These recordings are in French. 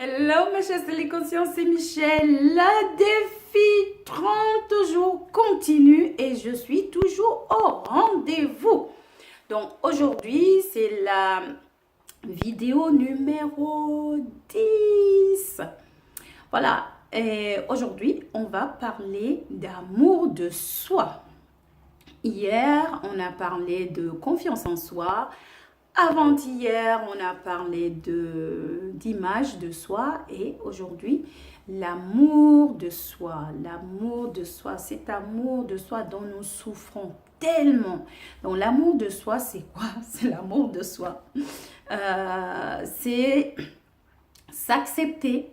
Hello mes chers téléconsciences, c'est Michel. Le défi 30 jours continue et je suis toujours au rendez-vous. Donc aujourd'hui, c'est la vidéo numéro 10. Voilà, et aujourd'hui, on va parler d'amour de soi. Hier, on a parlé de confiance en soi. Avant-hier, on a parlé d'image de soi et aujourd'hui, l'amour de soi. L'amour de soi, cet amour de soi dont nous souffrons tellement. Donc, l'amour de soi, c'est quoi? C'est l'amour de soi. C'est s'accepter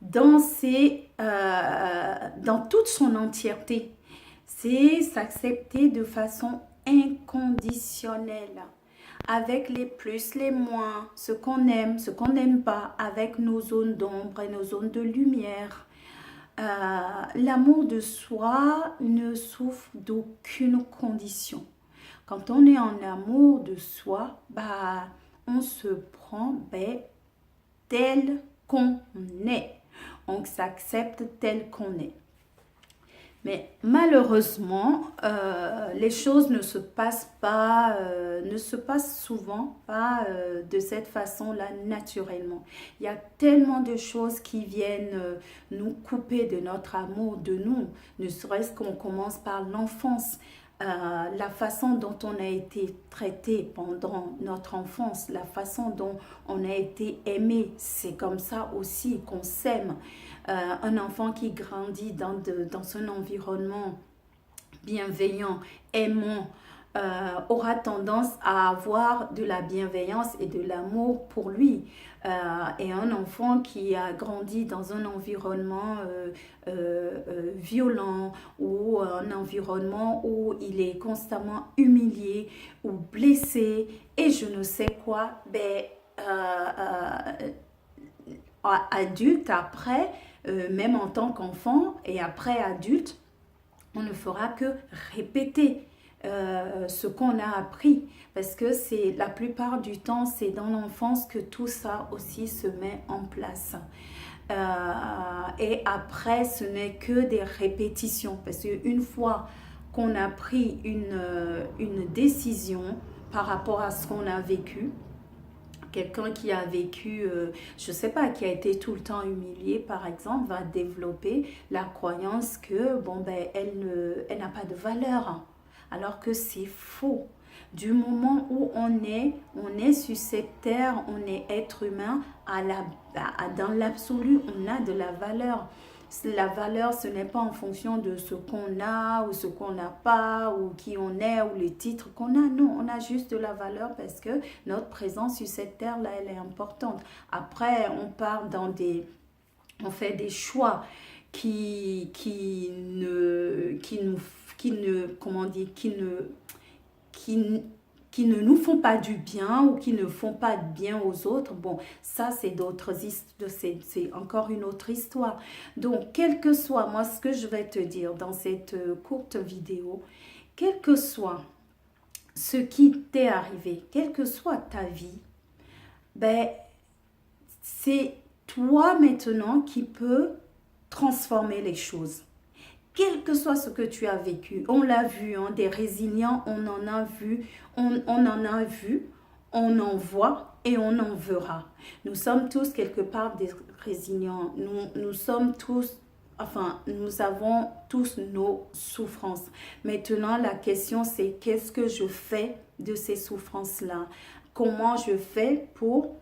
dans toute son entièreté. C'est s'accepter de façon inconditionnelle, avec les plus, les moins, ce qu'on aime, ce qu'on n'aime pas, avec nos zones d'ombre et nos zones de lumière. L'amour de soi ne souffre d'aucune condition. Quand on est en amour de soi, on se prend tel qu'on est. On s'accepte tel qu'on est. Mais malheureusement, les choses ne se passent pas, ne se passent souvent pas de cette façon-là naturellement. Il y a tellement de choses qui viennent nous couper de notre amour de nous, ne serait-ce qu'on commence par l'enfance. La façon dont on a été traité pendant notre enfance, la façon dont on a été aimé, c'est comme ça aussi qu'on s'aime. Un enfant qui grandit dans un environnement bienveillant, aimant, aura tendance à avoir de la bienveillance et de l'amour pour lui. Et un enfant qui a grandi dans un environnement violent ou un environnement où il est constamment humilié ou blessé et je ne sais quoi, adulte après, même en tant qu'enfant et après adulte, on ne fera que répéter ce qu'on a appris parce que c'est la plupart du temps c'est dans l'enfance que tout ça aussi se met en place. Et après ce n'est que des répétitions parce qu'une fois qu'on a pris une décision par rapport à ce qu'on a vécu, quelqu'un qui a vécu, je ne sais pas, qui a été tout le temps humilié, par exemple, va développer la croyance que, elle n'a pas de valeur. Alors que c'est faux. Du moment où on est sur cette terre, on est être humain, dans l'absolu, on a de la valeur. La valeur, ce n'est pas en fonction de ce qu'on a ou ce qu'on n'a pas ou qui on est ou les titres qu'on a. Non, on a juste de la valeur parce que notre présence sur cette terre-là, elle est importante. Après, on fait des choix qui ne nous font pas du bien ou qui ne font pas de bien aux autres. Bon, ça c'est c'est encore une autre histoire. Donc, quel que soit, moi ce que je vais te dire dans cette courte vidéo, quel que soit ce qui t'est arrivé, quelle que soit ta vie, c'est toi maintenant qui peux transformer les choses. Quel que soit ce que tu as vécu, on l'a vu, hein, des résilients, on en a vu, on en voit et on en verra. Nous sommes tous quelque part des résilients, nous sommes tous, enfin, nous avons tous nos souffrances. Maintenant, la question c'est qu'est-ce que je fais de ces souffrances-là? Comment je fais pour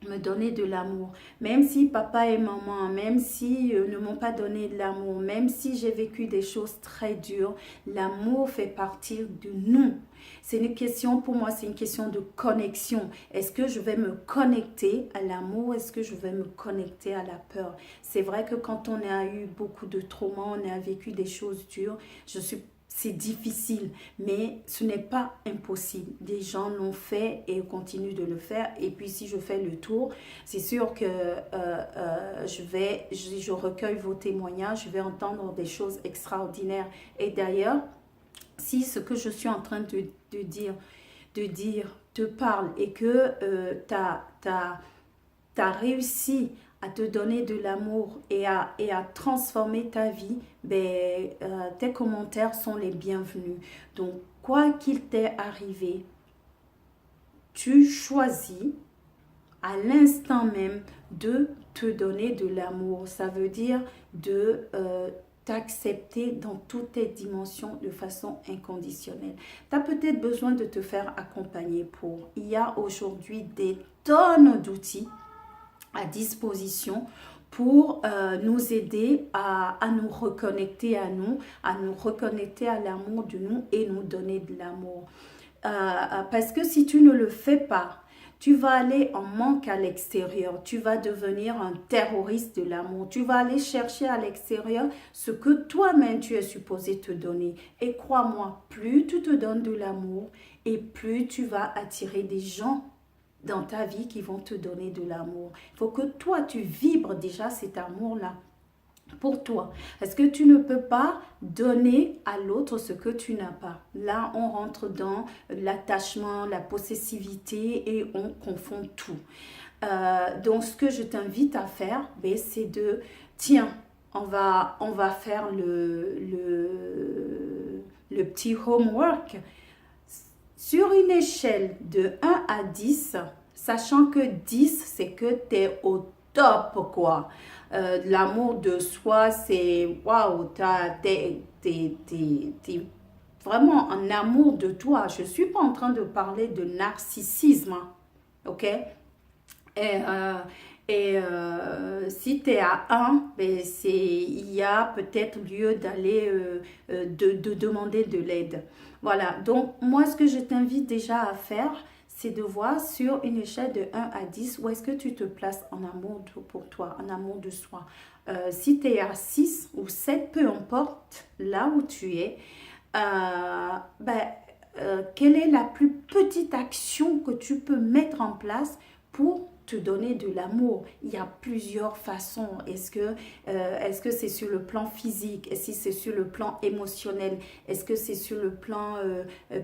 me donner de l'amour, même si papa et maman, même si ne m'ont pas donné de l'amour, même si j'ai vécu des choses très dures, l'amour fait partie de nous. C'est une question, pour moi, c'est une question de connexion. Est-ce que je vais me connecter à l'amour? Est-ce que je vais me connecter à la peur? C'est vrai que quand on a eu beaucoup de traumas, on a vécu des choses dures, c'est difficile, mais ce n'est pas impossible. Des gens l'ont fait et continuent de le faire. Et puis, si je fais le tour, c'est sûr que je recueille vos témoignages, je vais entendre des choses extraordinaires. Et d'ailleurs, si ce que je suis en train de dire te parle et que tu as réussi à te donner de l'amour et à transformer ta vie, ben, tes commentaires sont les bienvenus. Donc, quoi qu'il t'est arrivé, tu choisis à l'instant même de te donner de l'amour. Ça veut dire de t'accepter dans toutes tes dimensions de façon inconditionnelle. Tu as peut-être besoin de te faire accompagner pour. Il y a aujourd'hui des tonnes d'outils à disposition pour nous aider à nous reconnecter à nous reconnecter à l'amour de nous et nous donner de l'amour. Parce que si tu ne le fais pas, tu vas aller en manque à l'extérieur, tu vas devenir un terroriste de l'amour, tu vas aller chercher à l'extérieur ce que toi-même tu es supposé te donner. Et crois-moi, plus tu te donnes de l'amour et plus tu vas attirer des gens dans ta vie qui vont te donner de l'amour. Il faut que toi, tu vibres déjà cet amour-là pour toi. Parce que tu ne peux pas donner à l'autre ce que tu n'as pas. Là, on rentre dans l'attachement, la possessivité et on confond tout. Donc, ce que je t'invite à faire, ben, c'est de, tiens, on va faire le petit homework. Sur une échelle de 1 à 10, sachant que 10, c'est que tu es au top, quoi. L'amour de soi, c'est waouh, t'es vraiment en amour de toi. Je ne suis pas en train de parler de narcissisme, hein, ok? Si tu es à 1, ben il y a peut-être lieu d'aller de demander de l'aide. Voilà, donc moi ce que je t'invite déjà à faire, c'est de voir sur une échelle de 1 à 10 où est-ce que tu te places en amour pour toi, en amour de soi. Si tu es à 6 ou 7, peu importe là où tu es, quelle est la plus petite action que tu peux mettre en place pour te donner de l'amour? Il y a plusieurs façons. Est-ce que c'est sur le plan physique? Est-ce que c'est sur le plan émotionnel? Est-ce que c'est sur le plan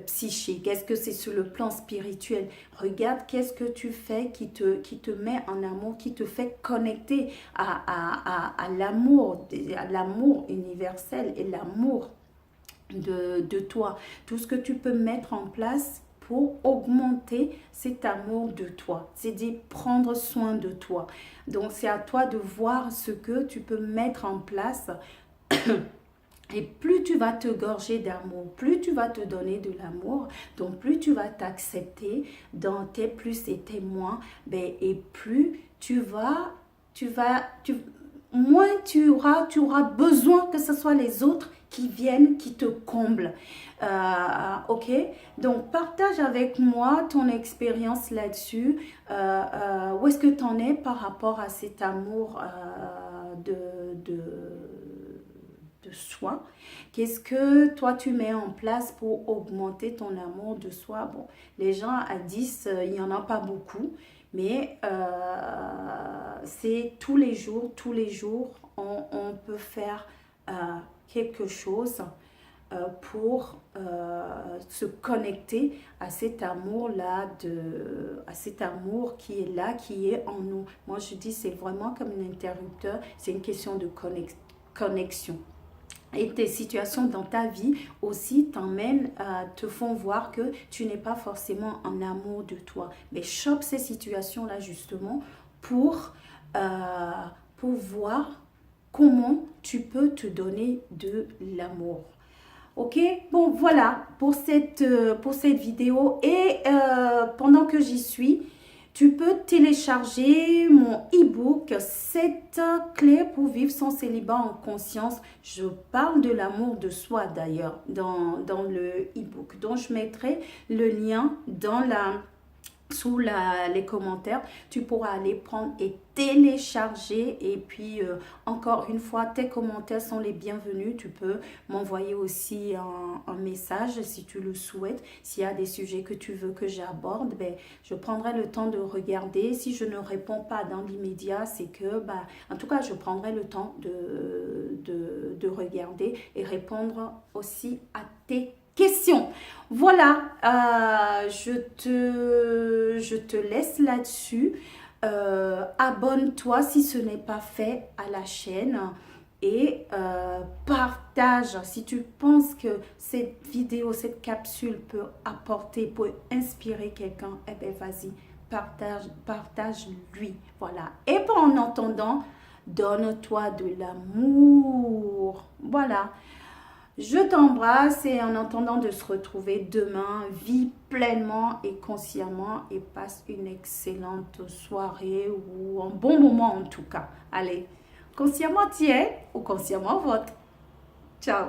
psychique? Est-ce que c'est sur le plan spirituel? Regarde qu'est-ce que tu fais qui te met en amour, qui te fait connecter à l'amour universel et l'amour de toi. Tout ce que tu peux mettre en place pour augmenter cet amour de toi, c'est de prendre soin de toi. Donc c'est à toi de voir ce que tu peux mettre en place. Et plus tu vas te gorger d'amour, plus tu vas te donner de l'amour, donc plus tu vas t'accepter dans tes plus et tes moins, ben, et plus moins tu auras besoin que ce soit les autres qui viennent, qui te comblent. Ok? Donc, partage avec moi ton expérience là-dessus. Où est-ce que tu en es par rapport à cet amour de soi? Qu'est-ce que toi tu mets en place pour augmenter ton amour de soi? Bon, les gens à 10, il n'y en a pas beaucoup. Mais c'est tous les jours, on peut faire quelque chose pour se connecter à cet amour-là, à cet amour qui est là, qui est en nous. Moi, je dis, c'est vraiment comme un interrupteur, c'est une question de connexion. Et tes situations dans ta vie aussi te font voir que tu n'es pas forcément en amour de toi. Mais chope ces situations-là justement pour voir comment tu peux te donner de l'amour. Ok, bon voilà pour cette vidéo. Et pendant que j'y suis, tu peux télécharger mon e-book 7 clés pour vivre son célibat en conscience. Je parle de l'amour de soi d'ailleurs dans le e-book. Donc je mettrai le lien sous les commentaires. Tu pourras aller prendre et télécharger. Et puis encore une fois, tes commentaires sont les bienvenus. Tu peux m'envoyer aussi un message si tu le souhaites. S'il y a des sujets que tu veux que j'aborde, ben, je prendrai le temps de regarder. Si je ne réponds pas dans l'immédiat, c'est que en tout cas je prendrai le temps de regarder et répondre aussi à tes questions. Voilà, je te laisse là-dessus. Abonne-toi si ce n'est pas fait à la chaîne et partage. Si tu penses que cette vidéo, cette capsule peut apporter, peut inspirer quelqu'un, eh bien vas-y, partage-lui. Voilà. Et en attendant, donne-toi de l'amour. Voilà. Je t'embrasse et en attendant de se retrouver demain, vis pleinement et consciemment et passe une excellente soirée ou un bon moment en tout cas. Allez, consciemment tiens ou consciemment votre. Ciao.